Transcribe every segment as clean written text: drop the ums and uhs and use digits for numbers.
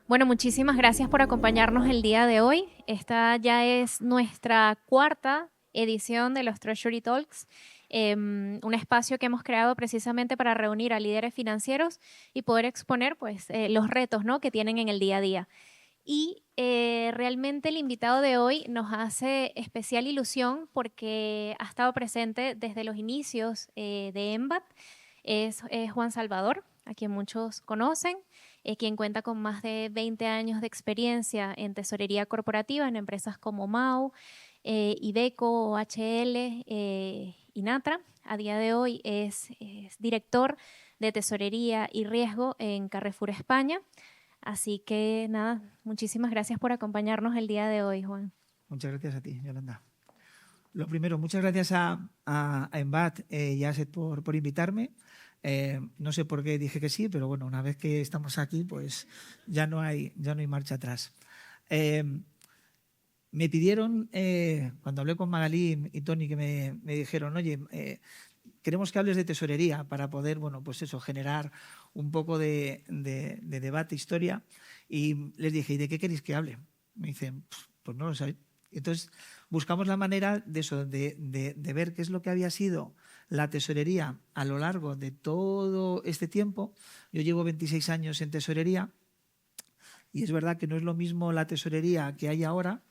Bueno, muchísimas gracias por acompañarnos el día de hoy. Esta ya es nuestra cuarta edición de los Treasury Talks, un espacio que hemos creado precisamente para reunir a líderes financieros y poder exponer pues, los retos, ¿no?, que tienen en el día a día. Y realmente el invitado de hoy nos hace especial ilusión porque ha estado presente desde los inicios de EMBAT. Es Juan Salvador, a quien muchos conocen, quien cuenta con más de 20 años de experiencia en tesorería corporativa en empresas como MAU, Iveco, OHL y Natra. A día de hoy es director de tesorería y riesgo en Carrefour España. Así que nada, muchísimas gracias por acompañarnos el día de hoy, Juan. Muchas gracias a ti, Yolanda. Lo primero, muchas gracias a EMBAT y a ASET por invitarme. No sé por qué dije que sí, pero bueno, una vez que estamos aquí, pues ya no hay marcha atrás. Me pidieron, cuando hablé con Magalí y Tony, que me dijeron, oye, queremos que hables de tesorería para poder, bueno, pues eso, generar un poco de debate, historia. Y les dije, ¿y de qué queréis que hable? Me dicen, pues no lo sé. Entonces, buscamos la manera de eso, de ver qué es lo que había sido la tesorería a lo largo de todo este tiempo. Yo llevo 26 años en tesorería y es verdad que no es lo mismo la tesorería que hay ahora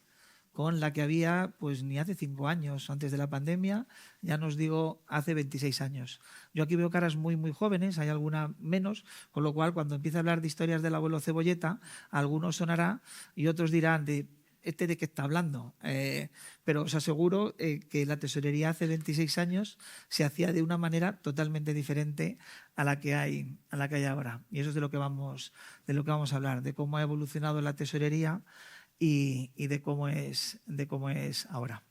con la que había pues ni hace 5 años, antes de la pandemia, ya nos digo hace 26 años. Yo aquí veo caras muy, muy jóvenes, hay alguna menos, con lo cual cuando empieza a hablar de historias del abuelo Cebolleta, algunos sonará y otros dirán de ¿este de qué está hablando? Pero os aseguro que la tesorería hace 26 años se hacía de una manera totalmente diferente a la que hay ahora. Y eso es de lo que vamos a hablar, de cómo ha evolucionado la tesorería y de cómo es ahora.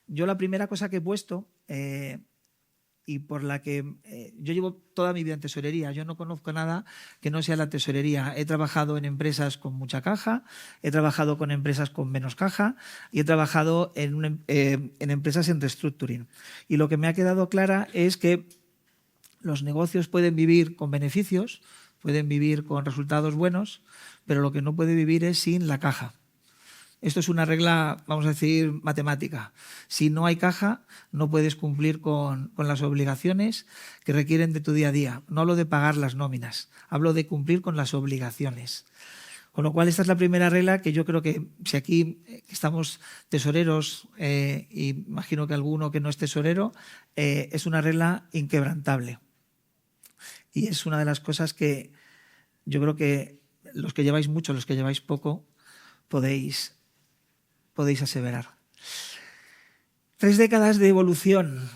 Yo la primera cosa que he puesto y por la que yo llevo toda mi vida en tesorería, yo no conozco nada que no sea la tesorería. He trabajado en empresas con mucha caja, he trabajado con empresas con menos caja y he trabajado en empresas en restructuring. Y lo que me ha quedado clara es que los negocios pueden vivir con beneficios, pueden vivir con resultados buenos, pero lo que no puede vivir es sin la caja. Esto es una regla, vamos a decir, matemática. Si no hay caja, no puedes cumplir con las obligaciones que requieren de tu día a día. No hablo de pagar las nóminas, hablo de cumplir con las obligaciones. Con lo cual, esta es la primera regla que yo creo que si aquí estamos tesoreros, y imagino que alguno que no es tesorero, es una regla inquebrantable. Y es una de las cosas que yo creo que los que lleváis mucho, los que lleváis poco, podéis aseverar. 3 décadas de evolución.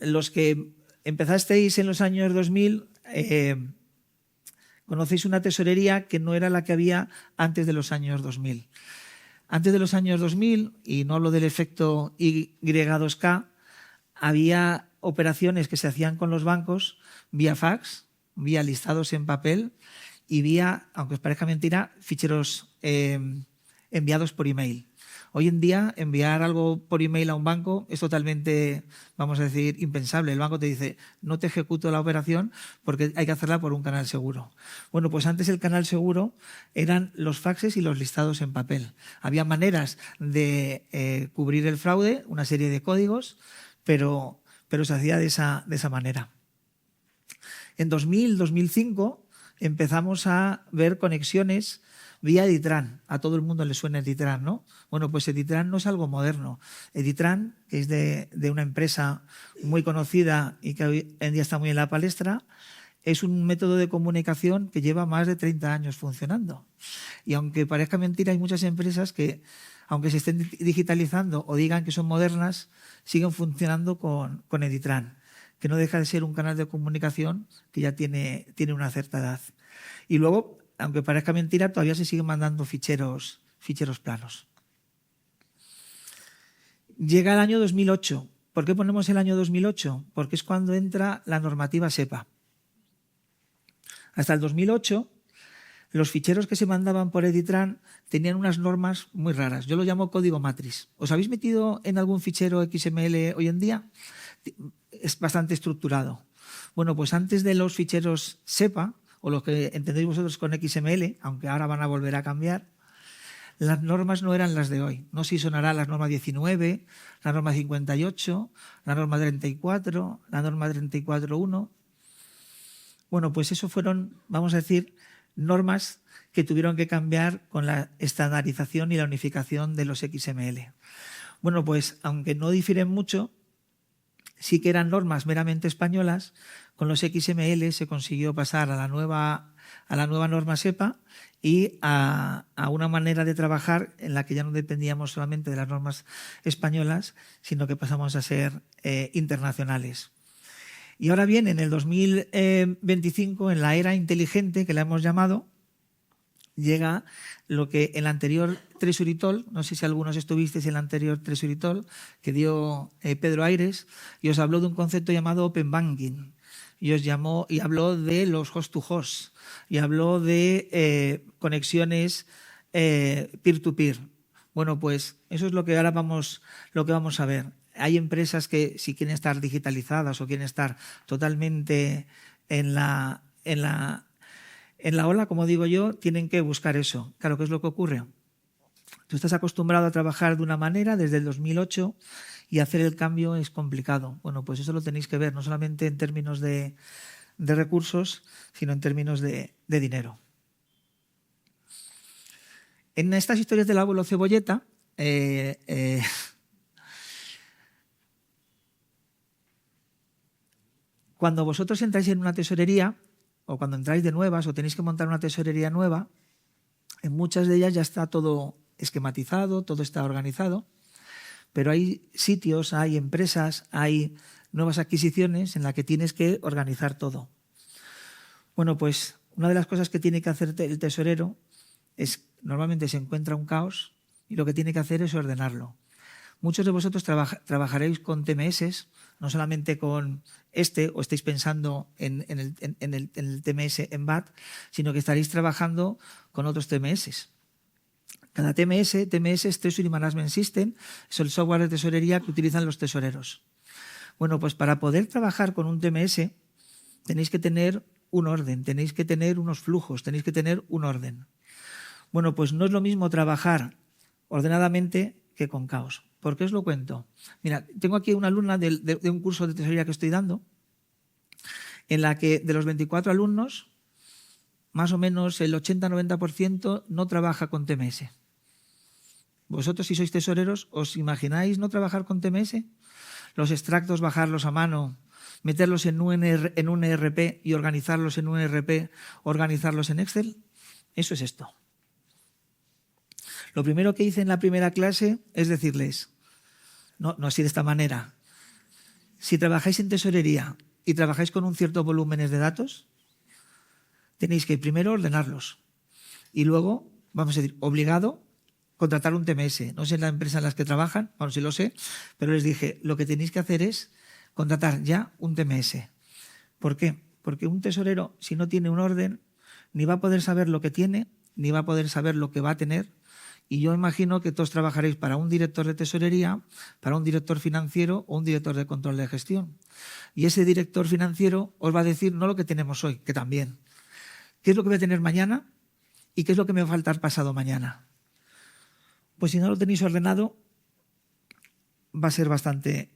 Los que empezasteis en los años 2000, conocéis una tesorería que no era la que había antes de los años 2000. Antes de los años 2000, y no hablo del efecto Y2K, había operaciones que se hacían con los bancos vía fax, vía listados en papel y vía, aunque os parezca mentira, ficheros enviados por email. Hoy en día enviar algo por email a un banco es totalmente, vamos a decir, impensable. El banco te dice, no te ejecuto la operación porque hay que hacerla por un canal seguro. Bueno, pues antes el canal seguro eran los faxes y los listados en papel. Había maneras de cubrir el fraude, una serie de códigos, pero se hacía de esa manera. En 2000, 2005 empezamos a ver conexiones vía Editran. A todo el mundo le suena Editran, ¿no? Bueno, pues Editran no es algo moderno. Editran, que es de una empresa muy conocida y que hoy en día está muy en la palestra, es un método de comunicación que lleva más de 30 años funcionando. Y aunque parezca mentira, hay muchas empresas que, aunque se estén digitalizando o digan que son modernas, siguen funcionando con Editran, que no deja de ser un canal de comunicación que ya tiene una cierta edad. Y luego, aunque parezca mentira, todavía se siguen mandando ficheros planos. Llega el año 2008. ¿Por qué ponemos el año 2008? Porque es cuando entra la normativa SEPA. Hasta el 2008, los ficheros que se mandaban por Editran tenían unas normas muy raras. Yo lo llamo código matriz. ¿Os habéis metido en algún fichero XML hoy en día? Es bastante estructurado. Bueno, pues antes de los ficheros SEPA, o lo que entendéis vosotros con XML, aunque ahora van a volver a cambiar, las normas no eran las de hoy. No sé si sonará la norma 19, la norma 58, la norma 34, la norma 34.1. Bueno, pues eso fueron, vamos a decir, normas que tuvieron que cambiar con la estandarización y la unificación de los XML. Bueno, pues aunque no difieren mucho, sí que eran normas meramente españolas. Con los XML se consiguió pasar a la nueva norma SEPA y a una manera de trabajar en la que ya no dependíamos solamente de las normas españolas, sino que pasamos a ser internacionales. Y ahora bien, en el 2025, en la era inteligente, que la hemos llamado, llega lo que el anterior Treasury Talk, no sé si algunos estuvisteis en el anterior Treasury Talk, que dio Pedro Aires, y os habló de un concepto llamado Open Banking, y habló de los host to host, y habló de conexiones peer-to-peer. Bueno, pues eso es lo que ahora vamos a ver. Hay empresas que, si quieren estar digitalizadas o quieren estar totalmente en la ola, como digo yo, tienen que buscar eso. Claro, ¿qué es lo que ocurre? Tú estás acostumbrado a trabajar de una manera desde el 2008 y hacer el cambio es complicado. Bueno, pues eso lo tenéis que ver, no solamente en términos de recursos, sino en términos de dinero. En estas historias del abuelo cebolleta, cuando vosotros entráis en una tesorería, o cuando entráis de nuevas, o tenéis que montar una tesorería nueva, en muchas de ellas ya está todo esquematizado, todo está organizado, pero hay sitios, hay empresas, hay nuevas adquisiciones en las que tienes que organizar todo. Bueno, pues una de las cosas que tiene que hacer el tesorero es, normalmente se encuentra un caos y lo que tiene que hacer es ordenarlo. Muchos de vosotros trabajaréis con TMS, no solamente con o estáis pensando en el TMS en BAT, sino que estaréis trabajando con otros TMS. Cada TMS es Treasury Management System, es el software de tesorería que utilizan los tesoreros. Bueno, pues para poder trabajar con un TMS tenéis que tener un orden, tenéis que tener unos flujos, tenéis que tener un orden. Bueno, pues no es lo mismo trabajar ordenadamente que con caos. ¿Por qué os lo cuento? Mira, tengo aquí una alumna de un curso de tesorería que estoy dando, en la que de los 24 alumnos, más o menos el 80-90% no trabaja con TMS. Vosotros, si sois tesoreros, ¿os imagináis no trabajar con TMS? Los extractos, bajarlos a mano, meterlos en un ERP y organizarlos en un ERP, organizarlos en Excel. Eso es esto. Lo primero que hice en la primera clase es decirles, no así de esta manera, si trabajáis en tesorería y trabajáis con un cierto volúmenes de datos, tenéis que primero ordenarlos y luego, vamos a decir, obligado, contratar un TMS. No sé en la empresa en las que trabajan, bueno, sí lo sé, pero les dije, lo que tenéis que hacer es contratar ya un TMS. ¿Por qué? Porque un tesorero, si no tiene un orden, ni va a poder saber lo que tiene, ni va a poder saber lo que va a tener. Y yo imagino que todos trabajaréis para un director de tesorería, para un director financiero o un director de control de gestión. Y ese director financiero os va a decir no lo que tenemos hoy, que también. ¿Qué es lo que voy a tener mañana y qué es lo que me va a faltar pasado mañana? Pues si no lo tenéis ordenado, va a ser bastante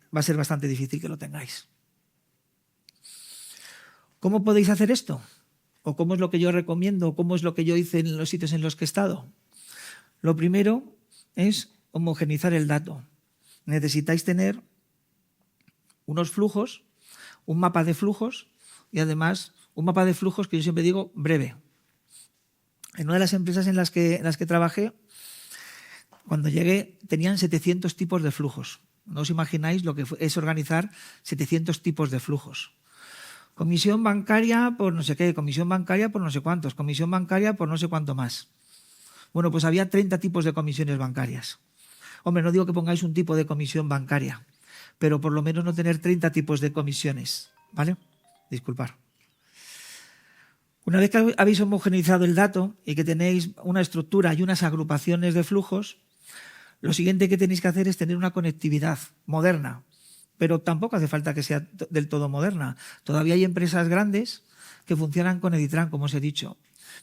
difícil que lo tengáis. ¿Cómo podéis hacer esto? ¿O cómo es lo que yo recomiendo? ¿Cómo es lo que yo hice en los sitios en los que he estado? Lo primero es homogeneizar el dato. Necesitáis tener unos flujos, un mapa de flujos y además un mapa de flujos que yo siempre digo breve. En una de las empresas en las que trabajé, cuando llegué tenían 700 tipos de flujos. No os imagináis lo que es organizar 700 tipos de flujos. Comisión bancaria por no sé qué, comisión bancaria por no sé cuántos, comisión bancaria por no sé cuánto más. Bueno, pues había 30 tipos de comisiones bancarias. Hombre, no digo que pongáis un tipo de comisión bancaria, pero por lo menos no tener 30 tipos de comisiones, ¿vale? Disculpar. Una vez que habéis homogeneizado el dato y que tenéis una estructura y unas agrupaciones de flujos, lo siguiente que tenéis que hacer es tener una conectividad moderna, pero tampoco hace falta que sea del todo moderna. Todavía hay empresas grandes que funcionan con Editran, como os he dicho.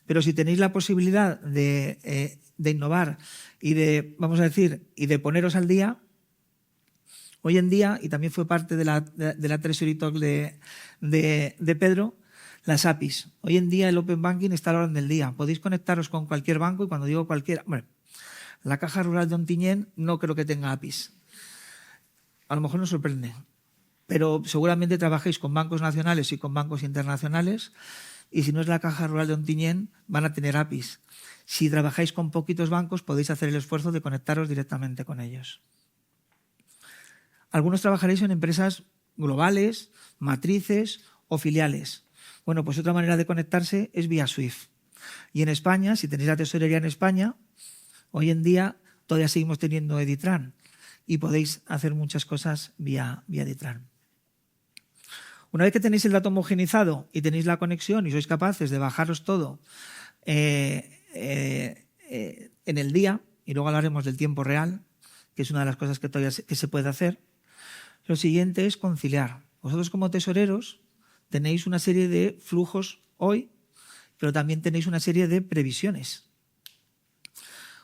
Pero si tenéis la posibilidad de innovar y vamos a decir, y de poneros al día, hoy en día, y también fue parte de la Treasury Talk de Pedro, las APIs. Hoy en día el Open Banking está a la orden del día. Podéis conectaros con cualquier banco y cuando digo cualquiera, bueno, la Caja Rural de Ontinyent no creo que tenga APIs. A lo mejor nos sorprende, pero seguramente trabajéis con bancos nacionales y con bancos internacionales y si no es la Caja Rural de Ontinyent van a tener APIs. Si trabajáis con poquitos bancos podéis hacer el esfuerzo de conectaros directamente con ellos. Algunos trabajaréis en empresas globales, matrices o filiales. Bueno, pues otra manera de conectarse es vía SWIFT. Y en España, si tenéis la tesorería en España, hoy en día todavía seguimos teniendo Editran y podéis hacer muchas cosas vía Editran. Una vez que tenéis el dato homogenizado y tenéis la conexión y sois capaces de bajaros todo en el día, y luego hablaremos del tiempo real, que es una de las cosas que todavía se puede hacer, lo siguiente es conciliar. Vosotros como tesoreros tenéis una serie de flujos hoy, pero también tenéis una serie de previsiones.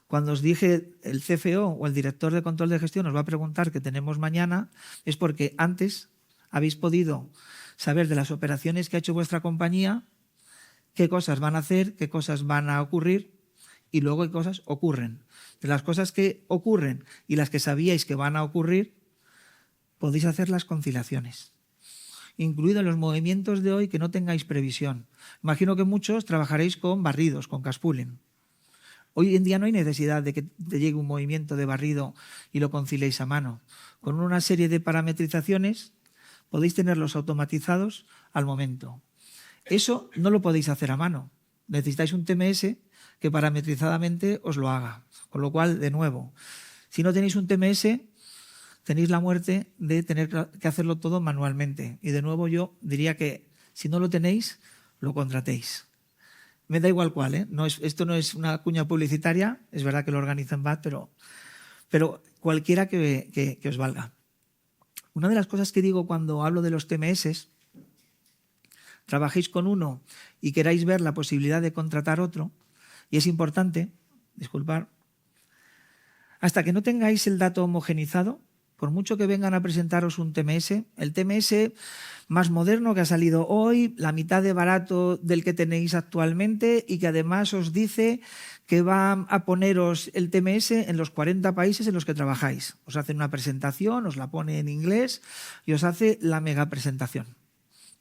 Cuando os dije el CFO o el director de control de gestión os va a preguntar qué tenemos mañana, es porque antes habéis podido saber de las operaciones que ha hecho vuestra compañía, qué cosas van a hacer, qué cosas van a ocurrir y luego qué cosas ocurren. De las cosas que ocurren y las que sabíais que van a ocurrir, podéis hacer las conciliaciones, incluidos los movimientos de hoy que no tengáis previsión. Imagino que muchos trabajaréis con barridos, con cash pooling. Hoy en día no hay necesidad de que te llegue un movimiento de barrido y lo conciliéis a mano. Con una serie de parametrizaciones podéis tenerlos automatizados al momento. Eso no lo podéis hacer a mano. Necesitáis un TMS que parametrizadamente os lo haga. Con lo cual, de nuevo, si no tenéis un TMS, tenéis la muerte de tener que hacerlo todo manualmente. Y de nuevo yo diría que si no lo tenéis, lo contratéis. Me da igual cuál, ¿eh? Esto no es una cuña publicitaria, es verdad que lo organizan BAT, pero cualquiera que os valga. Una de las cosas que digo cuando hablo de los TMS, trabajéis con uno y queráis ver la posibilidad de contratar otro, y es importante, disculpad, hasta que no tengáis el dato homogenizado, por mucho que vengan a presentaros un TMS, el TMS más moderno que ha salido hoy, la mitad de barato del que tenéis actualmente y que además os dice que va a poneros el TMS en los 40 países en los que trabajáis. Os hacen una presentación, os la pone en inglés y os hace la mega presentación.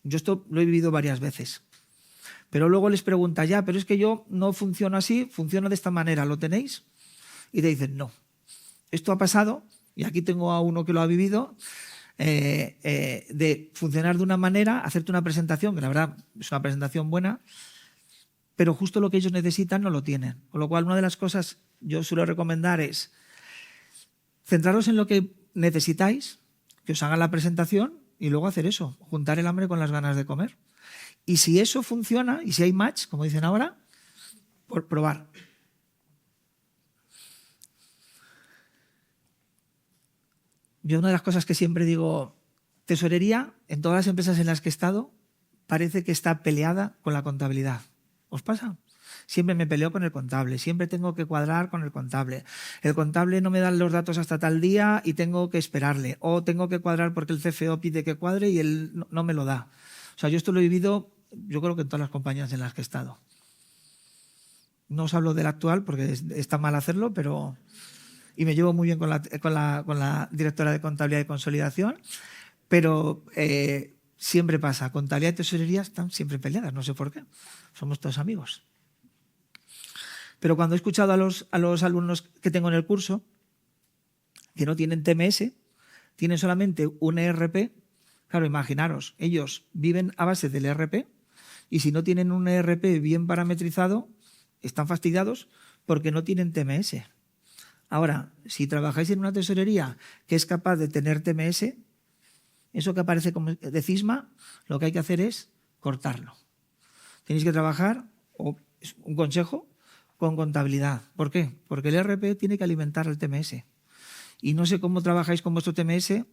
Yo esto lo he vivido varias veces. Pero luego les pregunta, ya, pero es que yo no funciono así, funciona de esta manera, ¿lo tenéis? Y te dicen, no. Esto ha pasado, y aquí tengo a uno que lo ha vivido, de funcionar de una manera, hacerte una presentación, que la verdad es una presentación buena, pero justo lo que ellos necesitan no lo tienen. Con lo cual, una de las cosas yo suelo recomendar es centraros en lo que necesitáis, que os hagan la presentación y luego hacer eso, juntar el hambre con las ganas de comer. Y si eso funciona, y si hay match, como dicen ahora, por probar. Yo una de las cosas que siempre digo, tesorería, en todas las empresas en las que he estado, parece que está peleada con la contabilidad. ¿Os pasa? Siempre me peleo con el contable, siempre tengo que cuadrar con el contable. El contable no me da los datos hasta tal día y tengo que esperarle. O tengo que cuadrar porque el CFO pide que cuadre y él no me lo da. O sea, yo esto lo he vivido, yo creo que en todas las compañías en las que he estado. No os hablo del actual porque está mal hacerlo, pero... Y me llevo muy bien con la directora de contabilidad y consolidación, pero siempre pasa. Contabilidad y tesorería están siempre peleadas, no sé por qué. Somos todos amigos. Pero cuando he escuchado a los alumnos que tengo en el curso, que no tienen TMS, tienen solamente un ERP, claro, imaginaros, ellos viven a base del ERP y si no tienen un ERP bien parametrizado, están fastidiados porque no tienen TMS. Ahora, si trabajáis en una tesorería que es capaz de tener TMS, eso que aparece como de cisma, lo que hay que hacer es cortarlo. Tenéis que trabajar, o es un consejo, con contabilidad. ¿Por qué? Porque el ERP tiene que alimentar el TMS. Y no sé cómo trabajáis con vuestro TMS,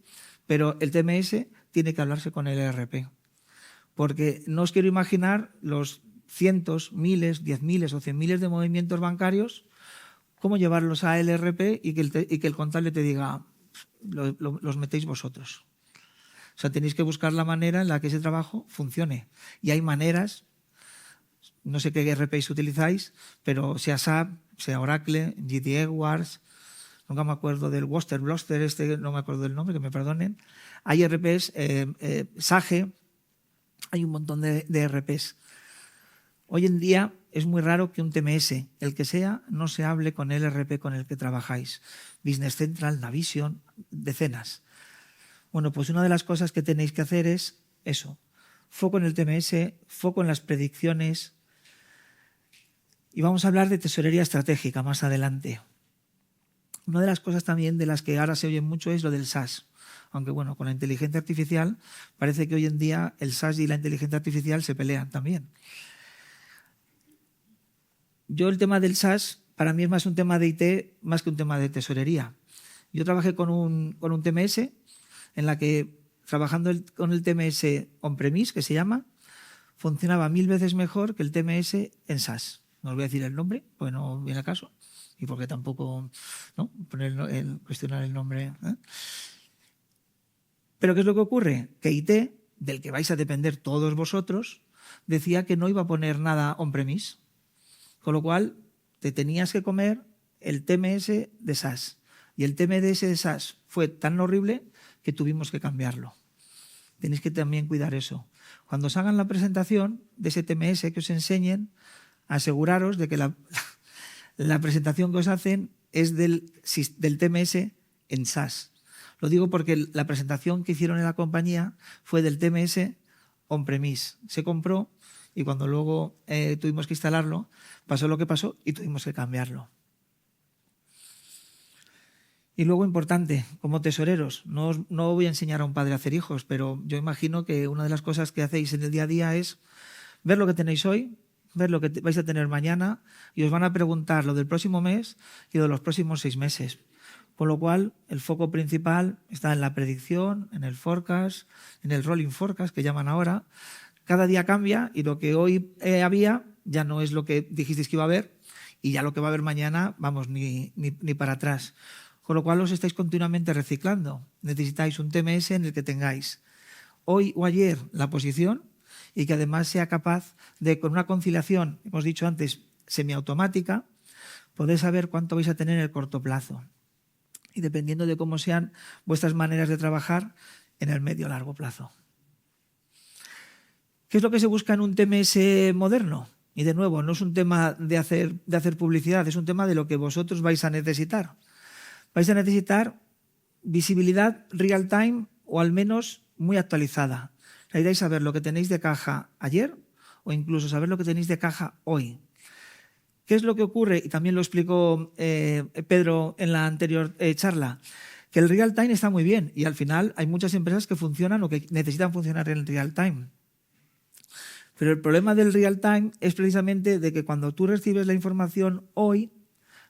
pero el TMS tiene que hablarse con el ERP. porque no os quiero imaginar los cientos, miles, 10.000 o 100.000 de movimientos bancarios, cómo llevarlos a ERP y que el contable te diga, los metéis vosotros. O sea, tenéis que buscar la manera en la que ese trabajo funcione. Y hay maneras, no sé qué ERPs utilizáis, pero sea SAP, sea Oracle, GT Edwards, nunca me acuerdo del Worcester, no me acuerdo del nombre, que me perdonen. Hay ERPs, Sage, hay un montón de ERPs. Hoy en día es muy raro que un TMS, el que sea, no se hable con el ERP con el que trabajáis. Business Central, Navision, decenas. Bueno, pues una de las cosas que tenéis que hacer es eso. Foco en el TMS, foco en las predicciones. Y vamos a hablar de tesorería estratégica más adelante. Una de las cosas también de las que ahora se oye mucho es lo del SaaS. Aunque bueno, con la inteligencia artificial parece que hoy en día el SaaS y la inteligencia artificial se pelean también. Yo el tema del SaaS para mí es más un tema de IT más que un tema de tesorería. Yo trabajé con un TMS en la que trabajando con el TMS on-premise, que se llama, funcionaba 1000 veces mejor que el TMS en SaaS. No os voy a decir el nombre, porque no viene al caso y porque tampoco ¿no? cuestionar el nombre. Pero ¿qué es lo que ocurre? Que IT, del que vais a depender todos vosotros, decía que no iba a poner nada on-premise. Con lo cual, te tenías que comer el TMS de SaaS. Y el TMS de SaaS fue tan horrible que tuvimos que cambiarlo. Tenéis que también cuidar eso. Cuando os hagan la presentación de ese TMS que os enseñen, aseguraros de que la presentación que os hacen es del TMS en SaaS. Lo digo porque la presentación que hicieron en la compañía fue del TMS on-premise. Se compró y cuando luego tuvimos que instalarlo, pasó lo que pasó y tuvimos que cambiarlo. Y luego, importante, como tesoreros, no voy a enseñar a un padre a hacer hijos, pero yo imagino que una de las cosas que hacéis en el día a día es ver lo que tenéis hoy, ver lo que vais a tener mañana y os van a preguntar lo del próximo mes y de los próximos 6 meses. Con lo cual, el foco principal está en la predicción, en el forecast, en el rolling forecast, que llaman ahora. Cada día cambia y lo que hoy había ya no es lo que dijisteis que iba a haber y ya lo que va a haber mañana, vamos, ni para atrás. Con lo cual os estáis continuamente reciclando. Necesitáis un TMS en el que tengáis hoy o ayer la posición y que además sea capaz de, con una conciliación, hemos dicho antes, semiautomática, poder saber cuánto vais a tener en el corto plazo. Y dependiendo de cómo sean vuestras maneras de trabajar, en el medio o largo plazo. ¿Qué es lo que se busca en un TMS moderno? Y de nuevo, no es un tema de hacer publicidad, es un tema de lo que vosotros vais a necesitar. Vais a necesitar visibilidad real time o al menos muy actualizada. La idea es saber lo que tenéis de caja ayer o incluso saber lo que tenéis de caja hoy. ¿Qué es lo que ocurre? Y también lo explicó Pedro en la anterior charla, que el real time está muy bien y al final hay muchas empresas que funcionan o que necesitan funcionar en el real time. Pero el problema del real time es precisamente de que cuando tú recibes la información hoy,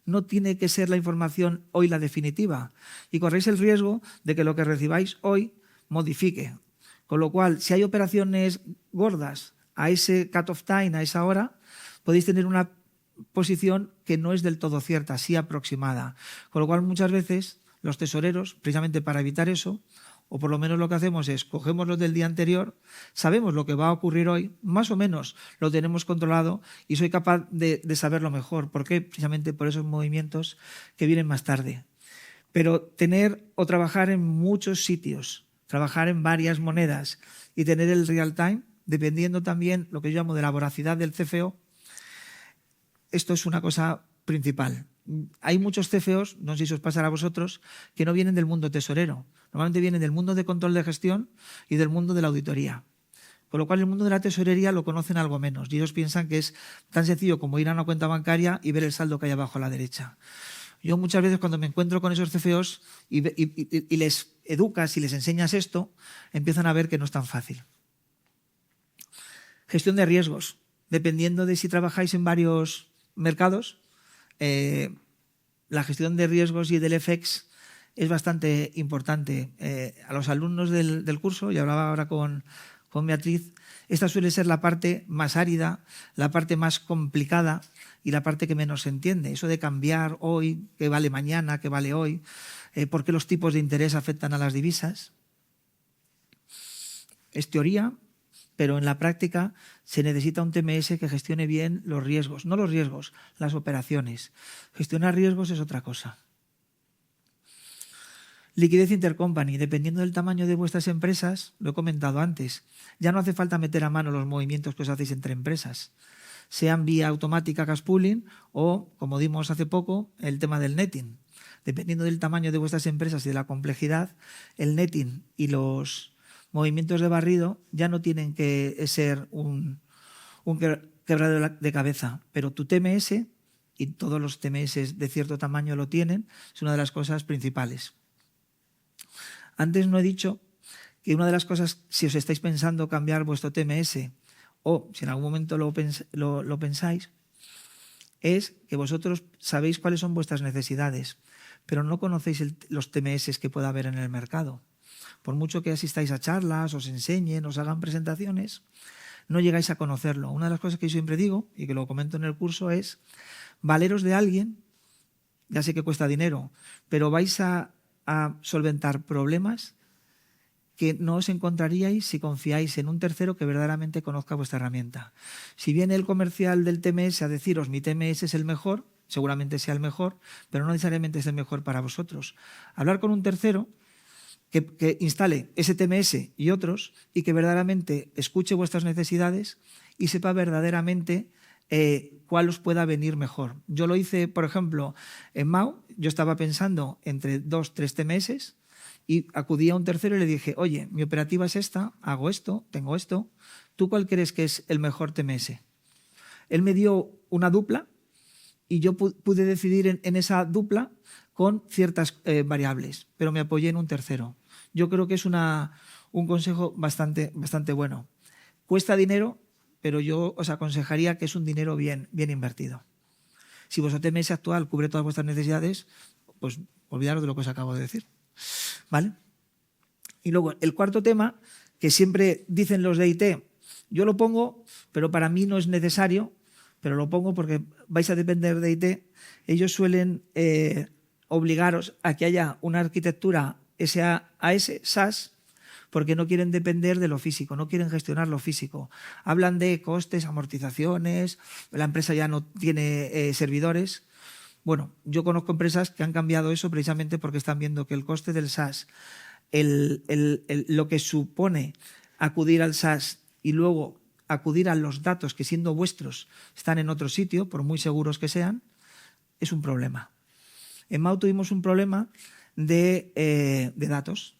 no tiene que ser la información hoy la definitiva. Y corréis el riesgo de que lo que recibáis hoy modifique. Con lo cual, si hay operaciones gordas a ese cut-off time, a esa hora, podéis tener una posición que no es del todo cierta, sí aproximada. Con lo cual, muchas veces, los tesoreros, precisamente para evitar eso, o por lo menos lo que hacemos es cogemos los del día anterior, sabemos lo que va a ocurrir hoy, más o menos lo tenemos controlado y soy capaz de saberlo mejor. ¿Por qué? Precisamente por esos movimientos que vienen más tarde. Pero tener o trabajar en muchos sitios, trabajar en varias monedas y tener el real time, dependiendo también lo que yo llamo de la voracidad del CFO, esto es una cosa principal. Hay muchos CFOs, no sé si os pasará a vosotros, que no vienen del mundo tesorero. Normalmente vienen del mundo de control de gestión y del mundo de la auditoría. Con lo cual, el mundo de la tesorería lo conocen algo menos. Y ellos piensan que es tan sencillo como ir a una cuenta bancaria y ver el saldo que hay abajo a la derecha. Yo muchas veces cuando me encuentro con esos CFOs y les educas y les enseñas esto, empiezan a ver que no es tan fácil. Gestión de riesgos. Dependiendo de si trabajáis en varios mercados, la gestión de riesgos y del FX es bastante importante. A los alumnos del curso, y hablaba ahora con con Beatriz, esta suele ser la parte más árida, la parte más complicada y la parte que menos se entiende. Eso de cambiar hoy, qué vale mañana, qué vale hoy, por qué los tipos de interés afectan a las divisas. Es teoría, pero en la práctica se necesita un TMS que gestione bien los riesgos. No los riesgos, las operaciones. Gestionar riesgos es otra cosa. Liquidez intercompany. Dependiendo del tamaño de vuestras empresas, lo he comentado antes, ya no hace falta meter a mano los movimientos que os hacéis entre empresas, sean vía automática cash pooling o, como dimos hace poco, el tema del netting. Dependiendo del tamaño de vuestras empresas y de la complejidad, el netting y los movimientos de barrido ya no tienen que ser un quebradero de cabeza, pero tu TMS, y todos los TMS de cierto tamaño lo tienen, es una de las cosas principales. Antes no he dicho que una de las cosas, si os estáis pensando cambiar vuestro TMS o si en algún momento lo pensáis, es que vosotros sabéis cuáles son vuestras necesidades, pero no conocéis los TMS que pueda haber en el mercado. Por mucho que asistáis a charlas, os enseñen, os hagan presentaciones, no llegáis a conocerlo. Una de las cosas que yo siempre digo, y que lo comento en el curso, es valeros de alguien. Ya sé que cuesta dinero, pero vais a solventar problemas que no os encontraríais si confiáis en un tercero que verdaderamente conozca vuestra herramienta. Si viene el comercial del TMS a deciros mi TMS es el mejor, seguramente sea el mejor, pero no necesariamente es el mejor para vosotros. Hablar con un tercero que instale ese TMS y otros y que verdaderamente escuche vuestras necesidades y sepa verdaderamente cuál os pueda venir mejor. Yo lo hice, por ejemplo, en MAU. Yo estaba pensando entre 2 o 3 TMS y acudí a un tercero y le dije, oye, mi operativa es esta, hago esto, tengo esto, ¿tú cuál crees que es el mejor TMS? Él me dio una dupla y yo pude decidir en esa dupla con ciertas variables, pero me apoyé en un tercero. Yo creo que es un consejo bastante bueno. Cuesta dinero, pero yo os aconsejaría que es un dinero bien invertido. Si vuestro TMS actual cubre todas vuestras necesidades, pues olvidaros de lo que os acabo de decir. ¿Vale? Y luego, el cuarto tema, que siempre dicen los de IT, yo lo pongo, pero para mí no es necesario, pero lo pongo porque vais a depender de IT. Ellos suelen obligaros a que haya una arquitectura SaaS, porque no quieren depender de lo físico, no quieren gestionar lo físico. Hablan de costes, amortizaciones, la empresa ya no tiene servidores. Bueno, yo conozco empresas que han cambiado eso precisamente porque están viendo que el coste del SaaS, lo que supone acudir al SaaS y luego acudir a los datos que siendo vuestros están en otro sitio, por muy seguros que sean, es un problema. En MAU tuvimos un problema de datos.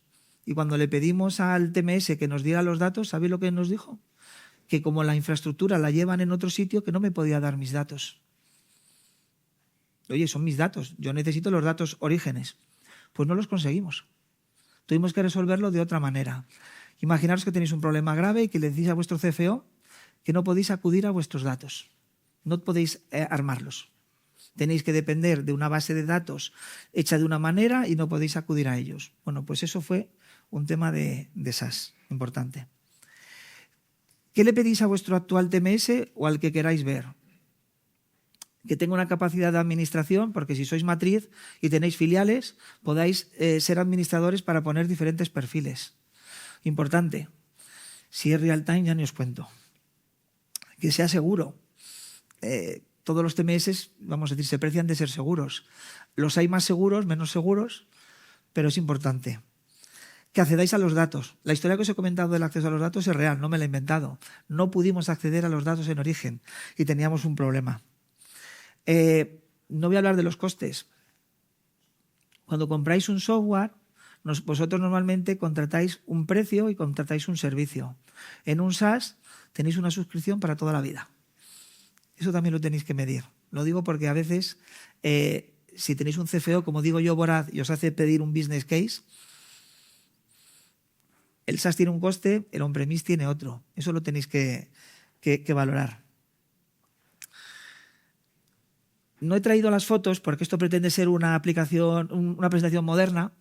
Y cuando le pedimos al TMS que nos diera los datos, ¿sabéis lo que nos dijo? Que como la infraestructura la llevan en otro sitio, que no me podía dar mis datos. Oye, son mis datos, yo necesito los datos orígenes. Pues no los conseguimos. Tuvimos que resolverlo de otra manera. Imaginaros que tenéis un problema grave y que le decís a vuestro CFO que no podéis acudir a vuestros datos. No podéis armarlos. Tenéis que depender de una base de datos hecha de una manera y no podéis acudir a ellos. Bueno, pues eso fue un tema de SaaS importante. ¿Qué le pedís a vuestro actual TMS o al que queráis ver? Que tenga una capacidad de administración, porque si sois matriz y tenéis filiales, podáis ser administradores para poner diferentes perfiles. Importante. Si es real time, ya ni os cuento. Que sea seguro. Todos los TMS, vamos a decir, se precian de ser seguros. Los hay más seguros, menos seguros, pero es importante. Que accedáis a los datos. La historia que os he comentado del acceso a los datos es real, no me la he inventado. No pudimos acceder a los datos en origen y teníamos un problema. No voy a hablar de los costes. Cuando compráis un software, vosotros normalmente contratáis un precio y contratáis un servicio. En un SaaS tenéis una suscripción para toda la vida. Eso también lo tenéis que medir. Lo digo porque a veces, si tenéis un CFO, como digo yo, voraz, y os hace pedir un business case, el SaaS tiene un coste, el on-premise tiene otro. Eso lo tenéis que valorar. No he traído las fotos porque esto pretende ser una aplicación, una presentación moderna,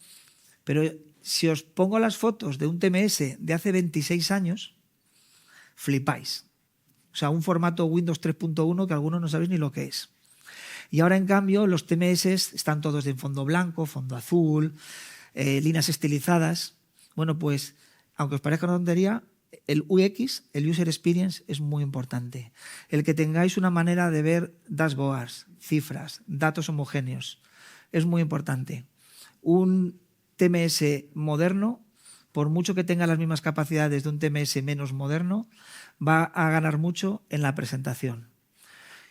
pero si os pongo las fotos de un TMS de hace 26 años, flipáis. O sea, un formato Windows 3.1 que algunos no sabéis ni lo que es. Y ahora, en cambio, los TMS están todos en fondo blanco, fondo azul, líneas estilizadas. Bueno, pues, aunque os parezca una tontería, el UX, el User Experience, es muy importante. El que tengáis una manera de ver dashboards, cifras, datos homogéneos, es muy importante. Un TMS moderno, por mucho que tenga las mismas capacidades de un TMS menos moderno, va a ganar mucho en la presentación.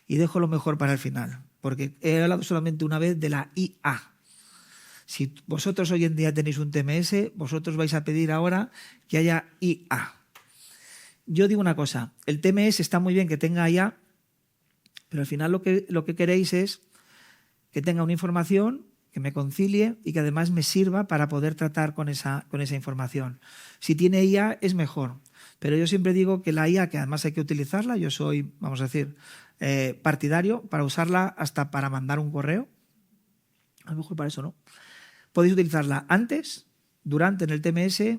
Y dejo lo mejor para el final, porque he hablado solamente una vez de la IA. Si vosotros hoy en día tenéis un TMS, vosotros vais a pedir ahora que haya IA. Yo digo una cosa, el TMS está muy bien que tenga IA, pero al final lo que queréis es que tenga una información que me concilie y que además me sirva para poder tratar con esa información. Si tiene IA es mejor, pero yo siempre digo que la IA, que además hay que utilizarla, yo soy, vamos a decir, partidario para usarla hasta para mandar un correo, a lo mejor para eso no. Podéis utilizarla antes, durante en el TMS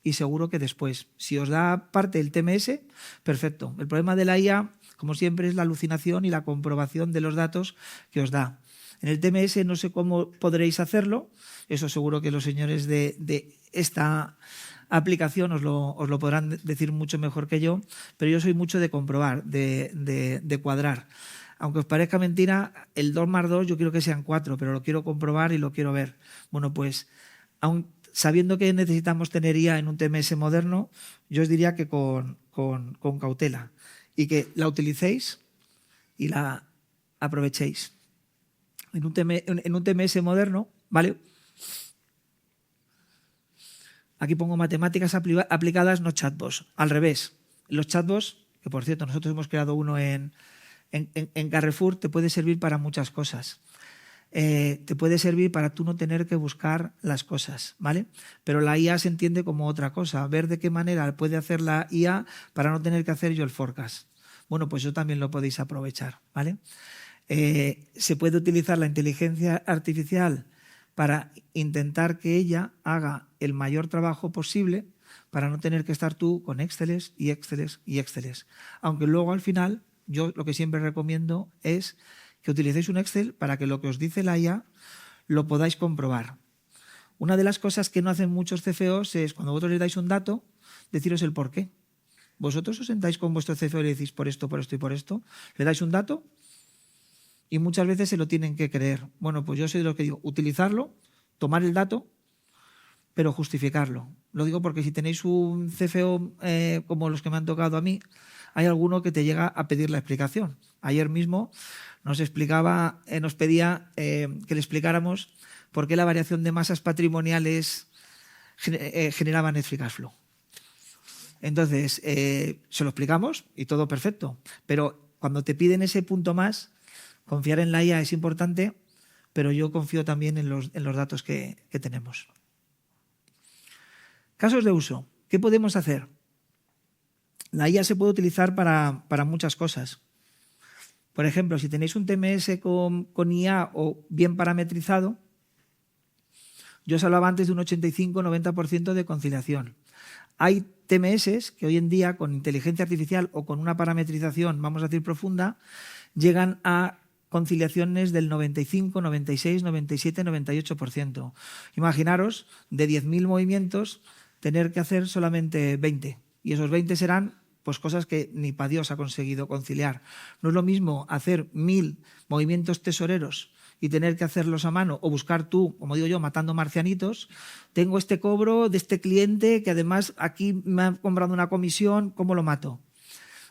y seguro que después. Si os da parte del TMS, perfecto. El problema de la IA, como siempre, es la alucinación y la comprobación de los datos que os da. En el TMS no sé cómo podréis hacerlo, eso seguro que los señores de esta aplicación os lo podrán decir mucho mejor que yo, pero yo soy mucho de comprobar, de cuadrar. Aunque os parezca mentira, el 2 más 2 yo quiero que sean 4, pero lo quiero comprobar y lo quiero ver. Bueno, pues aun sabiendo que necesitamos tener IA en un TMS moderno, yo os diría que con cautela y que la utilicéis y la aprovechéis. En un TMS moderno, ¿vale? Aquí pongo matemáticas aplicadas, no chatbots. Al revés, los chatbots, que por cierto nosotros hemos creado uno en Carrefour, te puede servir para muchas cosas. Te puede servir para tú no tener que buscar las cosas, ¿vale? Pero la IA se entiende como otra cosa, ver de qué manera puede hacer la IA para no tener que hacer yo el forecast. Bueno, pues eso también lo podéis aprovechar, ¿vale? Se puede utilizar la inteligencia artificial para intentar que ella haga el mayor trabajo posible para no tener que estar tú con Exceles y Exceles y Exceles. Aunque luego al final yo lo que siempre recomiendo es que utilicéis un Excel para que lo que os dice la IA lo podáis comprobar. Una de las cosas que no hacen muchos CFOs es cuando vosotros les dais un dato, deciros el por qué. Vosotros os sentáis con vuestro CFO y le decís por esto, por esto y por esto, le dais un dato y muchas veces se lo tienen que creer. Bueno, pues yo soy de los que digo, utilizarlo, tomar el dato, pero justificarlo. Lo digo porque si tenéis un CFO como los que me han tocado a mí, hay alguno que te llega a pedir la explicación. Ayer mismo nos pedía que le explicáramos por qué la variación de masas patrimoniales generaba net free cash flow. Entonces, se lo explicamos y todo perfecto. Pero cuando te piden ese punto más, confiar en la IA es importante, pero yo confío también en los datos que tenemos. Casos de uso. ¿Qué podemos hacer? La IA se puede utilizar para muchas cosas. Por ejemplo, si tenéis un TMS con IA o bien parametrizado, yo os hablaba antes de un 85-90% de conciliación. Hay TMS que hoy en día con inteligencia artificial o con una parametrización, vamos a decir, profunda, llegan a conciliaciones del 95, 96, 97, 98%. Imaginaros, de 10.000 movimientos, tener que hacer solamente 20. Y esos 20 serán pues cosas que ni para Dios ha conseguido conciliar. No es lo mismo hacer 1.000 movimientos tesoreros y tener que hacerlos a mano o buscar tú, como digo yo, matando marcianitos. Tengo este cobro de este cliente que además aquí me ha comprado una comisión, ¿cómo lo mato?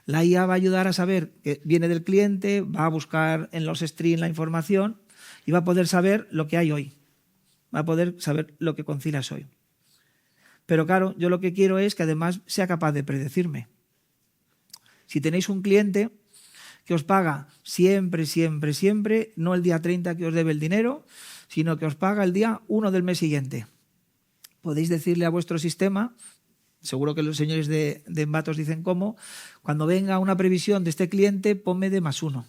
La IA va a ayudar a saber que viene del cliente, va a buscar en los streams la información y va a poder saber lo que hay hoy. Va a poder saber lo que concilias hoy. Pero claro, yo lo que quiero es que además sea capaz de predecirme. Si tenéis un cliente que os paga siempre, siempre, siempre, no el día 30 que os debe el dinero, sino que os paga el día 1 del mes siguiente, podéis decirle a vuestro sistema, seguro que los señores de Envatos dicen cómo, cuando venga una previsión de este cliente, ponme de +1.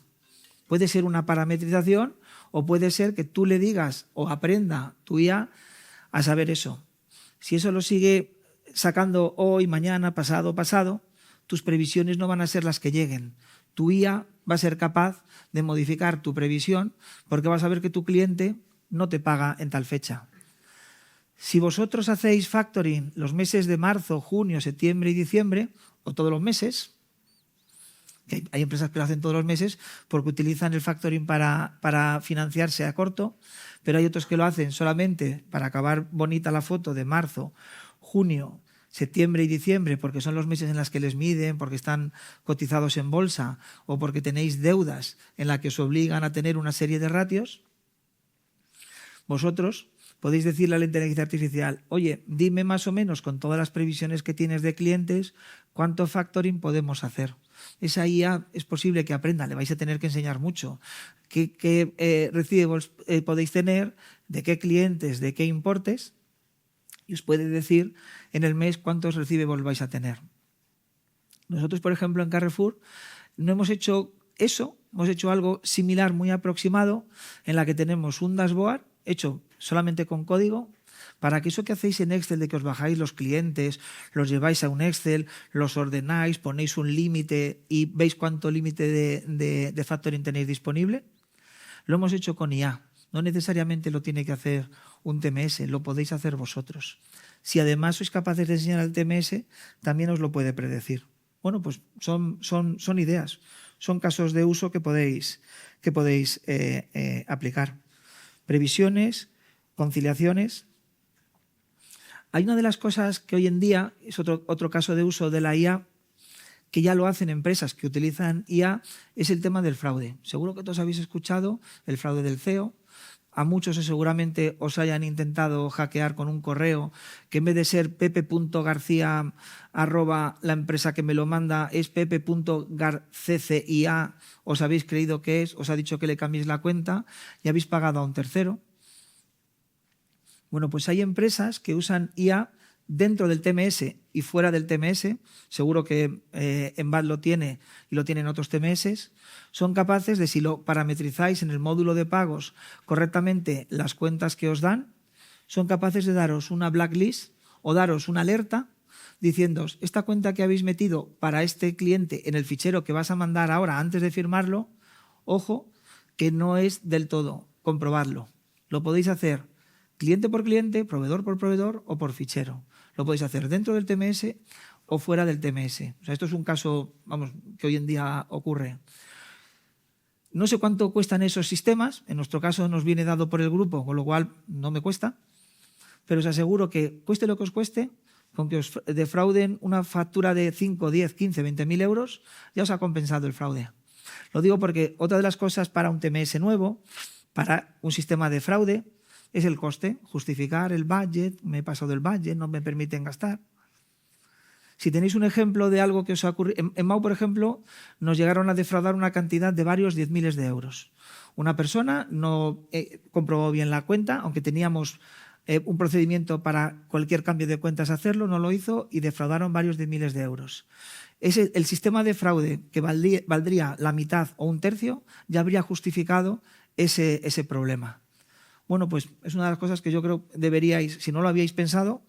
Puede ser una parametrización o puede ser que tú le digas o aprenda tu IA a saber eso. Si eso lo sigue sacando hoy, mañana, pasado, tus previsiones no van a ser las que lleguen. Tu IA va a ser capaz de modificar tu previsión porque vas a ver que tu cliente no te paga en tal fecha. Si vosotros hacéis factoring los meses de marzo, junio, septiembre y diciembre, o todos los meses, que hay empresas que lo hacen todos los meses porque utilizan el factoring para financiarse a corto, pero hay otros que lo hacen solamente para acabar bonita la foto de marzo, junio, septiembre y diciembre, porque son los meses en los que les miden, porque están cotizados en bolsa o porque tenéis deudas en las que os obligan a tener una serie de ratios. Vosotros podéis decirle a la inteligencia artificial, oye, dime más o menos con todas las previsiones que tienes de clientes, cuánto factoring podemos hacer. Esa IA es posible que aprenda, le vais a tener que enseñar mucho. ¿Qué receivables podéis tener? ¿De qué clientes? ¿De qué importes? Y os puede decir en el mes cuántos receivables vais a tener. Nosotros, por ejemplo, en Carrefour no hemos hecho eso, hemos hecho algo similar, muy aproximado, en la que tenemos un dashboard hecho solamente con código, para que eso que hacéis en Excel de que os bajáis los clientes, los lleváis a un Excel, los ordenáis, ponéis un límite y veis cuánto límite de factoring tenéis disponible, lo hemos hecho con IA. No necesariamente lo tiene que hacer un TMS, lo podéis hacer vosotros. Si además sois capaces de enseñar al TMS, también os lo puede predecir. Bueno, pues son ideas, son casos de uso que podéis aplicar. Previsiones, conciliaciones. Hay una de las cosas que hoy en día es otro caso de uso de la IA, que ya lo hacen empresas que utilizan IA, es el tema del fraude. Seguro que todos habéis escuchado el fraude del CEO. A muchos seguramente os hayan intentado hackear con un correo que en vez de ser pepe.garcía@ la empresa que me lo manda es pepe.garccia, os habéis creído que es, os ha dicho que le cambiéis la cuenta y habéis pagado a un tercero. Bueno, pues hay empresas que usan IA dentro del TMS y fuera del TMS, seguro que Envad lo tiene y lo tienen otros TMS, son capaces de, si lo parametrizáis en el módulo de pagos correctamente las cuentas que os dan, son capaces de daros una blacklist o daros una alerta diciéndoos, esta cuenta que habéis metido para este cliente en el fichero que vas a mandar ahora antes de firmarlo, ojo, que no es del todo, comprobadlo. Lo podéis hacer cliente por cliente, proveedor por proveedor o por fichero. Lo podéis hacer dentro del TMS o fuera del TMS. O sea, esto es un caso, vamos, que hoy en día ocurre. No sé cuánto cuestan esos sistemas. En nuestro caso nos viene dado por el grupo, con lo cual no me cuesta. Pero os aseguro que cueste lo que os cueste, con que os defrauden una factura de 5, 10, 15, 20.000 euros, ya os ha compensado el fraude. Lo digo porque otra de las cosas para un TMS nuevo, para un sistema de fraude, es el coste, justificar el budget, me he pasado del budget, no me permiten gastar. Si tenéis un ejemplo de algo que os ha ocurrido, en Mau, por ejemplo, nos llegaron a defraudar una cantidad de varios 10.000 de euros. Una persona no comprobó bien la cuenta, aunque teníamos un procedimiento para cualquier cambio de cuentas hacerlo, no lo hizo y defraudaron varios 10.000 de euros. El sistema de fraude que valdría la mitad o un tercio ya habría justificado ese problema. Bueno, pues es una de las cosas que yo creo deberíais, si no lo habíais pensado,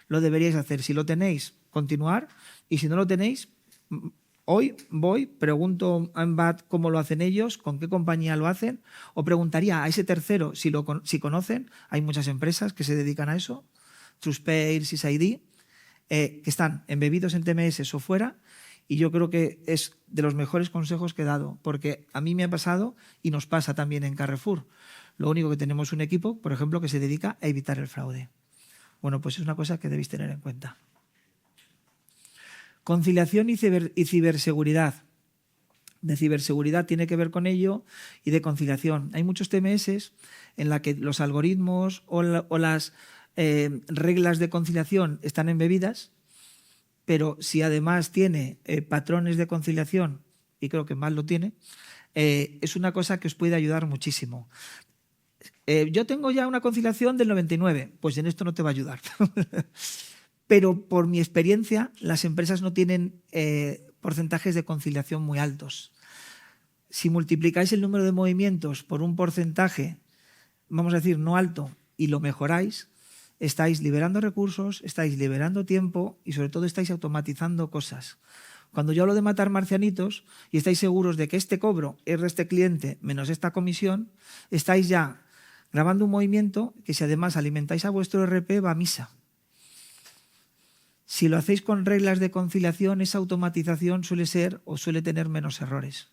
lo deberíais hacer. Si lo tenéis, continuar. Y si no lo tenéis, hoy voy, pregunto a Envad cómo lo hacen ellos, con qué compañía lo hacen, o preguntaría a ese tercero si conocen. Hay muchas empresas que se dedican a eso, TrustPay, SysID, que están embebidos en TMS o fuera, y yo creo que es de los mejores consejos que he dado, porque a mí me ha pasado y nos pasa también en Carrefour. Lo único que tenemos un equipo, por ejemplo, que se dedica a evitar el fraude. Bueno, pues es una cosa que debéis tener en cuenta. Conciliación y ciberseguridad. De ciberseguridad tiene que ver con ello y de conciliación. Hay muchos TMS en la que los algoritmos o las reglas de conciliación están embebidas, pero si además tiene patrones de conciliación, y creo que más lo tiene, es una cosa que os puede ayudar muchísimo. Yo tengo ya una conciliación del 99, pues en esto no te va a ayudar. Pero por mi experiencia, las empresas no tienen porcentajes de conciliación muy altos. Si multiplicáis el número de movimientos por un porcentaje, vamos a decir, no alto, y lo mejoráis, estáis liberando recursos, estáis liberando tiempo y sobre todo estáis automatizando cosas. Cuando yo hablo de matar marcianitos y estáis seguros de que este cobro es de este cliente menos esta comisión, estáis ya grabando un movimiento que, si además alimentáis a vuestro RP, va a misa. Si lo hacéis con reglas de conciliación, esa automatización suele ser o suele tener menos errores.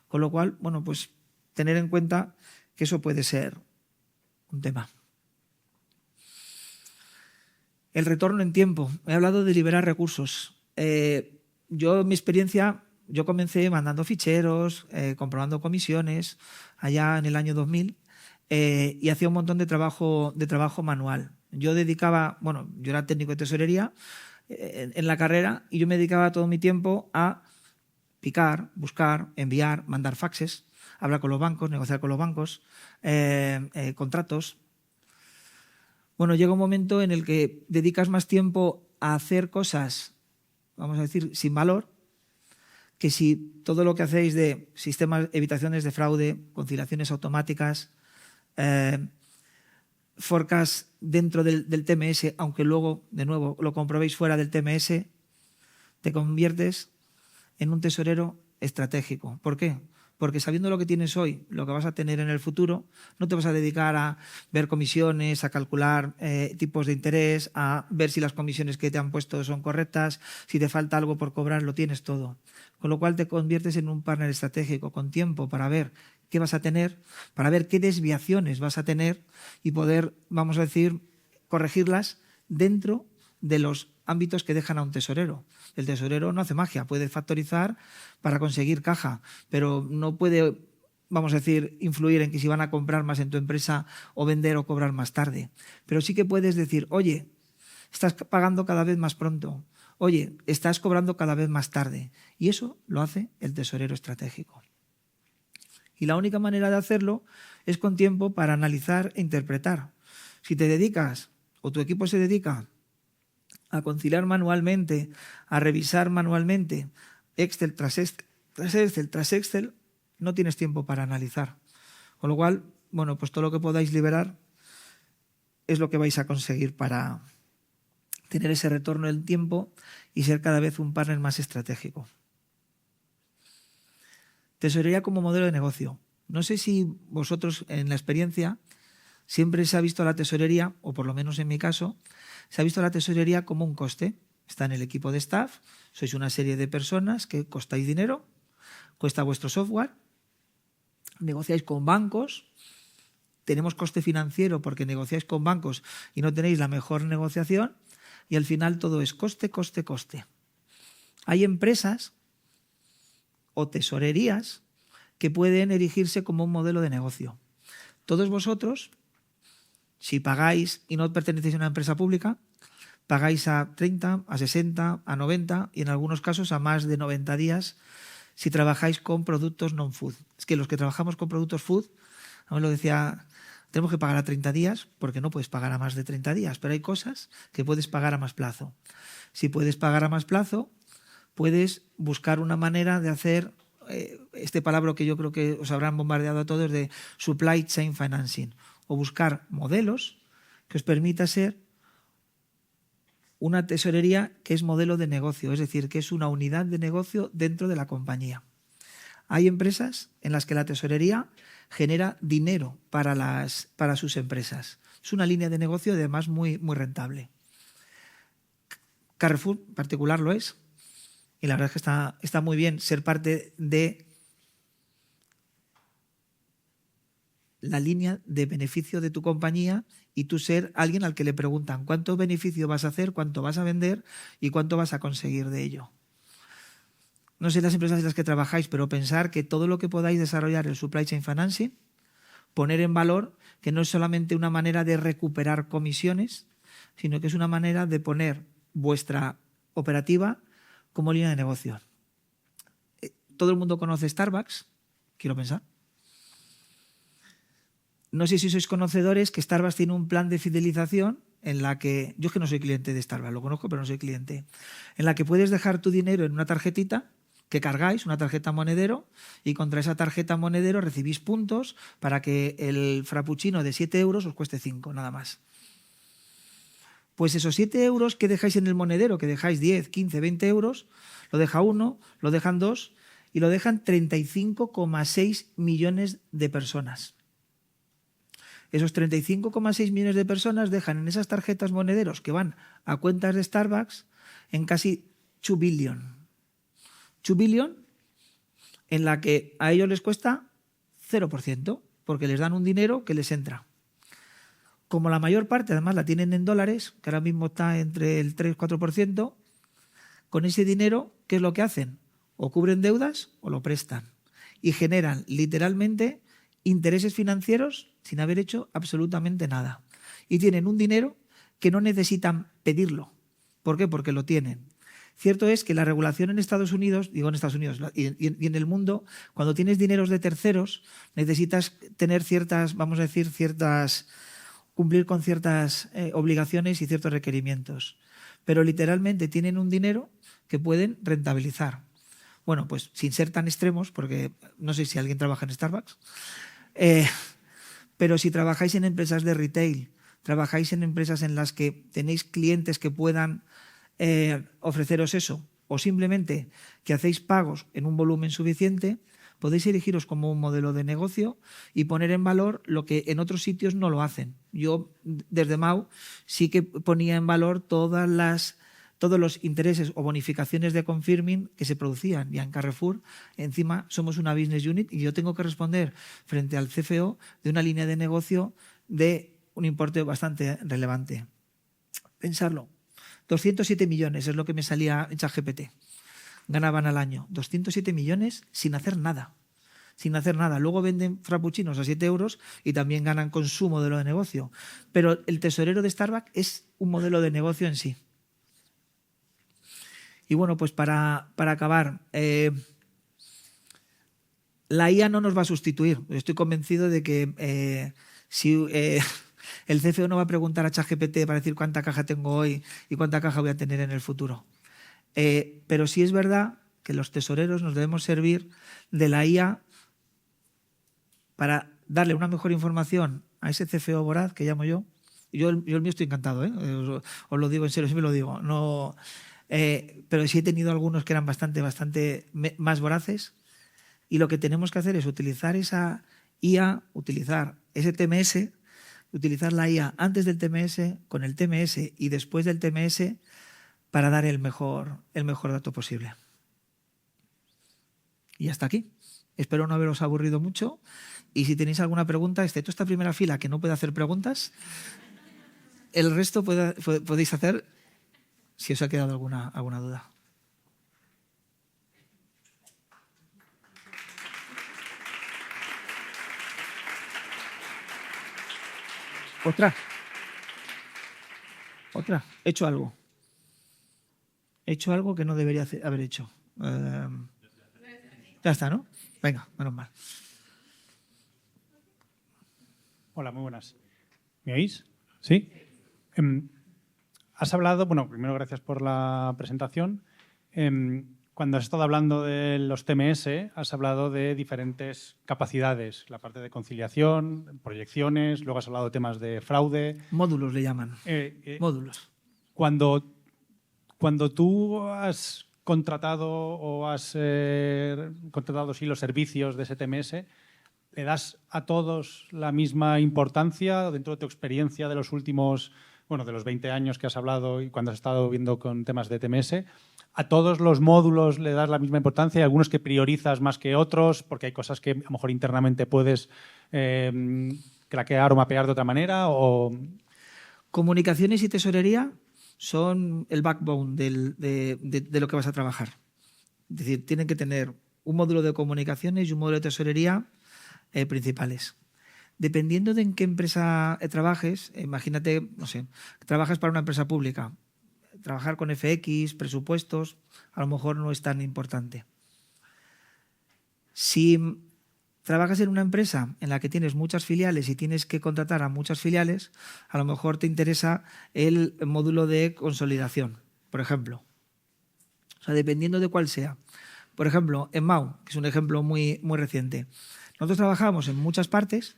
Con lo cual, bueno, pues tener en cuenta que eso puede ser un tema. El retorno en tiempo. He hablado de liberar recursos. Yo, en mi experiencia, yo comencé mandando ficheros, comprobando comisiones, allá en el año 2000, y hacía un montón de trabajo manual. Yo era técnico de tesorería en la carrera y yo me dedicaba todo mi tiempo a picar, buscar, enviar, mandar faxes, hablar con los bancos, negociar con los bancos, contratos. Bueno, llega un momento en el que dedicas más tiempo a hacer cosas, vamos a decir, sin valor, que si todo lo que hacéis de sistemas, evitaciones de fraude, conciliaciones automáticas, forecast dentro del TMS, aunque luego, de nuevo, lo comprobéis fuera del TMS, te conviertes en un tesorero estratégico. ¿Por qué? Porque sabiendo lo que tienes hoy, lo que vas a tener en el futuro, no te vas a dedicar a ver comisiones, a calcular tipos de interés, a ver si las comisiones que te han puesto son correctas, si te falta algo por cobrar, lo tienes todo. Con lo cual te conviertes en un partner estratégico con tiempo para ver qué vas a tener, para ver qué desviaciones vas a tener y poder, vamos a decir, corregirlas dentro de los ámbitos que dejan a un tesorero. El tesorero no hace magia, puede factorizar para conseguir caja, pero no puede, vamos a decir, influir en que si van a comprar más en tu empresa o vender o cobrar más tarde. Pero sí que puedes decir, oye, estás pagando cada vez más pronto, oye, estás cobrando cada vez más tarde. Y eso lo hace el tesorero estratégico. Y la única manera de hacerlo es con tiempo para analizar e interpretar. Si te dedicas o tu equipo se dedica a conciliar manualmente, a revisar manualmente Excel tras Excel, no tienes tiempo para analizar. Con lo cual, bueno, pues todo lo que podáis liberar es lo que vais a conseguir para tener ese retorno del tiempo y ser cada vez un partner más estratégico. Tesorería como modelo de negocio. No sé si vosotros en la experiencia siempre se ha visto la tesorería, o por lo menos en mi caso, se ha visto la tesorería como un coste. Está en el equipo de staff, sois una serie de personas que costáis dinero, cuesta vuestro software, negociáis con bancos, tenemos coste financiero porque negociáis con bancos y no tenéis la mejor negociación, y al final todo es coste, coste, coste. Hay empresas o tesorerías que pueden erigirse como un modelo de negocio. Todos vosotros, si pagáis y no pertenecéis a una empresa pública, pagáis a 30, a 60, a 90 y en algunos casos a más de 90 días si trabajáis con productos non-food. Es que los que trabajamos con productos food, a mí lo decía, tenemos que pagar a 30 días porque no puedes pagar a más de 30 días, pero hay cosas que puedes pagar a más plazo. Si puedes pagar a más plazo, puedes buscar una manera de hacer este palabra que yo creo que os habrán bombardeado a todos de supply chain financing, o buscar modelos que os permita ser una tesorería que es modelo de negocio, es decir, que es una unidad de negocio dentro de la compañía. Hay empresas en las que la tesorería genera dinero para sus empresas. Es una línea de negocio además muy, muy rentable. Carrefour en particular lo es. Y la verdad es que está muy bien ser parte de la línea de beneficio de tu compañía y tú ser alguien al que le preguntan cuánto beneficio vas a hacer, cuánto vas a vender y cuánto vas a conseguir de ello. No sé las empresas en las que trabajáis, pero pensar que todo lo que podáis desarrollar en supply chain financing, poner en valor que no es solamente una manera de recuperar comisiones, sino que es una manera de poner vuestra operativa como línea de negocio. Todo el mundo conoce Starbucks, quiero pensar. No sé si sois conocedores que Starbucks tiene un plan de fidelización en la que, yo es que no soy cliente de Starbucks, lo conozco pero no soy cliente, en la que puedes dejar tu dinero en una tarjetita que cargáis, una tarjeta monedero, y contra esa tarjeta monedero recibís puntos para que el frappuccino de 7 euros os cueste 5, nada más. Pues esos 7 euros que dejáis en el monedero, que dejáis 10, 15, 20 euros, lo deja uno, lo dejan dos y lo dejan 35,6 millones de personas. Esos 35,6 millones de personas dejan en esas tarjetas monederos que van a cuentas de Starbucks en casi 2 billion. 2 billion en la que a ellos les cuesta 0%, porque les dan un dinero que les entra. Como la mayor parte además la tienen en dólares, que ahora mismo está entre el 3-4%, con ese dinero, ¿qué es lo que hacen? O cubren deudas o lo prestan. Y generan literalmente intereses financieros sin haber hecho absolutamente nada. Y tienen un dinero que no necesitan pedirlo. ¿Por qué? Porque lo tienen. Cierto es que la regulación en Estados Unidos, digo en Estados Unidos y en el mundo, cuando tienes dineros de terceros, necesitas tener ciertas, vamos a decir, cumplir con ciertas obligaciones y ciertos requerimientos. Pero literalmente tienen un dinero que pueden rentabilizar. Bueno, pues sin ser tan extremos, porque no sé si alguien trabaja en Starbucks, pero si trabajáis en empresas de retail, trabajáis en empresas en las que tenéis clientes que puedan ofreceros eso, o simplemente que hacéis pagos en un volumen suficiente, podéis elegiros como un modelo de negocio y poner en valor lo que en otros sitios no lo hacen. Yo, desde Mau, sí que ponía en valor todos los intereses o bonificaciones de confirming que se producían. Ya en Carrefour, encima, somos una business unit y yo tengo que responder frente al CFO de una línea de negocio de un importe bastante relevante. Pensarlo. 207 millones es lo que me salía en ChatGPT. Ganaban al año 207 millones sin hacer nada. Sin hacer nada. Luego venden frappuccinos a 7 euros y también ganan con su modelo de negocio. Pero el tesorero de Starbucks es un modelo de negocio en sí. Y bueno, pues para acabar, la IA no nos va a sustituir. Estoy convencido de que el CFO no va a preguntar a ChatGPT para decir cuánta caja tengo hoy y cuánta caja voy a tener en el futuro. Pero sí es verdad que los tesoreros nos debemos servir de la IA para darle una mejor información a ese CFO voraz que llamo yo. Yo el mío estoy encantado, os lo digo en serio, siempre lo digo. No, pero sí he tenido algunos que eran bastante más voraces y lo que tenemos que hacer es utilizar esa IA, utilizar ese TMS, utilizar la IA antes del TMS, con el TMS y después del TMS para dar el mejor dato posible. Y hasta aquí. Espero no haberos aburrido mucho y si tenéis alguna pregunta, excepto esta primera fila que no puede hacer preguntas, el resto podéis hacer si os ha quedado alguna duda. Otra. He hecho algo. He hecho algo que no debería haber hecho. Ya está, ¿no? Venga, menos mal. Hola, muy buenas. ¿Me oís? ¿Sí? Has hablado, bueno, primero gracias por la presentación. Cuando has estado hablando de los TMS, has hablado de diferentes capacidades, la parte de conciliación, proyecciones, luego has hablado de temas de fraude. Módulos le llaman. Módulos. Cuando tú has contratado o has contratado sí, los servicios de ese TMS, ¿le das a todos la misma importancia dentro de tu experiencia de los últimos, bueno, de los 20 años que has hablado y cuando has estado viendo con temas de TMS? ¿A todos los módulos le das la misma importancia? ¿Hay algunos que priorizas más que otros? Porque hay cosas que a lo mejor internamente puedes craquear o mapear de otra manera. ¿O? Comunicaciones y tesorería son el backbone de lo que vas a trabajar. Es decir, tienen que tener un módulo de comunicaciones y un módulo de tesorería principales. Dependiendo de en qué empresa trabajes, imagínate, no sé, trabajas para una empresa pública, trabajar con FX, presupuestos, a lo mejor no es tan importante. Si trabajas en una empresa en la que tienes muchas filiales y tienes que contratar a muchas filiales, a lo mejor te interesa el módulo de consolidación, por ejemplo. O sea, dependiendo de cuál sea. Por ejemplo, en Mau, que es un ejemplo muy reciente, nosotros trabajamos en muchas partes,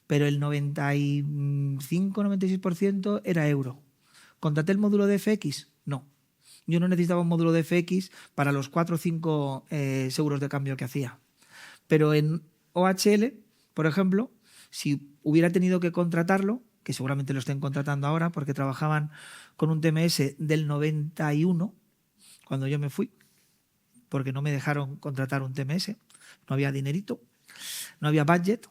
pero el 95-96% era euro. ¿Contraté el módulo de FX? No. Yo no necesitaba un módulo de FX para los 4 o 5 seguros de cambio que hacía. Pero en OHL, por ejemplo, si hubiera tenido que contratarlo, que seguramente lo estén contratando ahora porque trabajaban con un TMS del 91, cuando yo me fui, porque no me dejaron contratar un TMS, no había dinerito, no había budget,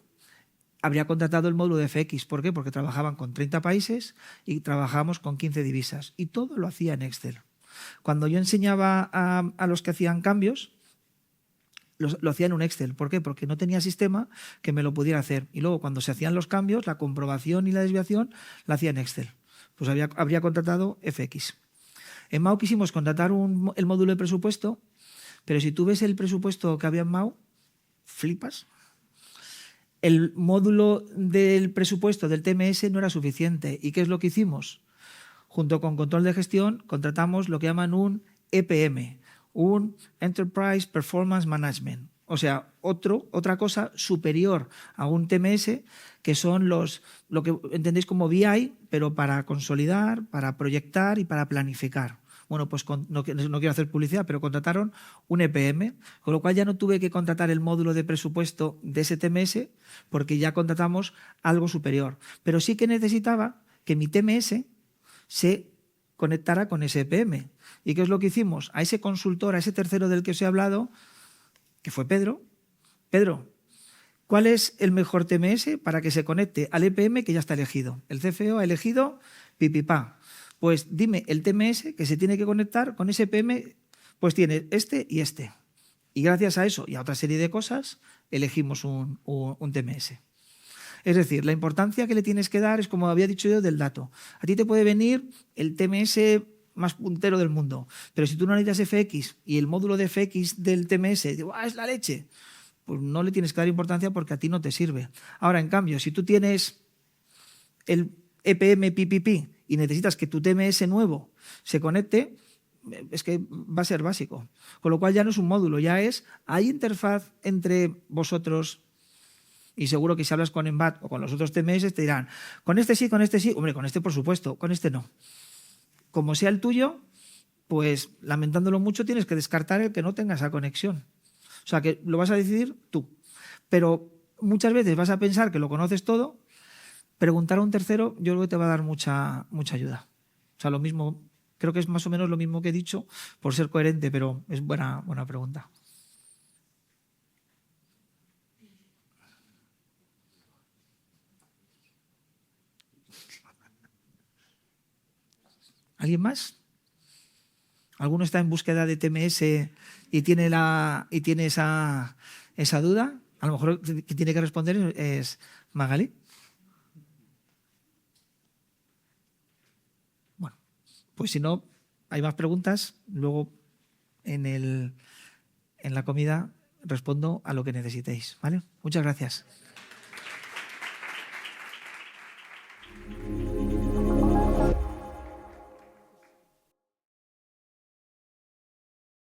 habría contratado el módulo de FX. ¿Por qué? Porque trabajaban con 30 países y trabajábamos con 15 divisas y todo lo hacía en Excel. Cuando yo enseñaba a los que hacían cambios, lo hacía en un Excel. ¿Por qué? Porque no tenía sistema que me lo pudiera hacer. Y luego cuando se hacían los cambios, la comprobación y la desviación la hacía en Excel. Pues habría contratado FX. En MAU quisimos contratar el módulo de presupuesto, pero si tú ves el presupuesto que había en MAU, flipas. El módulo del presupuesto del TMS no era suficiente. ¿Y qué es lo que hicimos? Junto con control de gestión, contratamos lo que llaman un EPM, un Enterprise Performance Management. O sea, otra cosa superior a un TMS, que son lo que entendéis como BI, pero para consolidar, para proyectar y para planificar. Bueno, pues no quiero hacer publicidad, pero contrataron un EPM, con lo cual ya no tuve que contratar el módulo de presupuesto de ese TMS, porque ya contratamos algo superior. Pero sí que necesitaba que mi TMS se conectara con ese EPM. ¿Y qué es lo que hicimos? A ese consultor, a ese tercero del que os he hablado, que fue Pedro, ¿cuál es el mejor TMS para que se conecte al EPM que ya está elegido? El CFO ha elegido pipipá. Pues dime el TMS que se tiene que conectar con ese EPM, pues tiene este y este. Y gracias a eso y a otra serie de cosas, elegimos un TMS. Es decir, la importancia que le tienes que dar es, como había dicho yo, del dato. A ti te puede venir el TMS más puntero del mundo, pero si tú no necesitas FX y el módulo de FX del TMS digo, es la leche, pues no le tienes que dar importancia porque a ti no te sirve. Ahora, en cambio, si tú tienes el EPM PPP y necesitas que tu TMS nuevo se conecte, es que va a ser básico. Con lo cual ya no es un módulo, ya hay interfaz entre vosotros. Y seguro que si hablas con Embat o con los otros TMS te dirán, con este sí, hombre, con este por supuesto, con este no. Como sea el tuyo, pues lamentándolo mucho tienes que descartar el que no tenga esa conexión. O sea, que lo vas a decidir tú. Pero muchas veces vas a pensar que lo conoces todo, preguntar a un tercero yo creo que te va a dar mucha ayuda. O sea, lo mismo, creo que es más o menos lo mismo que he dicho por ser coherente, pero es buena pregunta. ¿Alguien más? ¿Alguno está en búsqueda de TMS y tiene esa duda? A lo mejor que tiene que responder es Magali. Bueno, pues si no hay más preguntas, luego en la comida respondo a lo que necesitéis, ¿vale? Muchas gracias.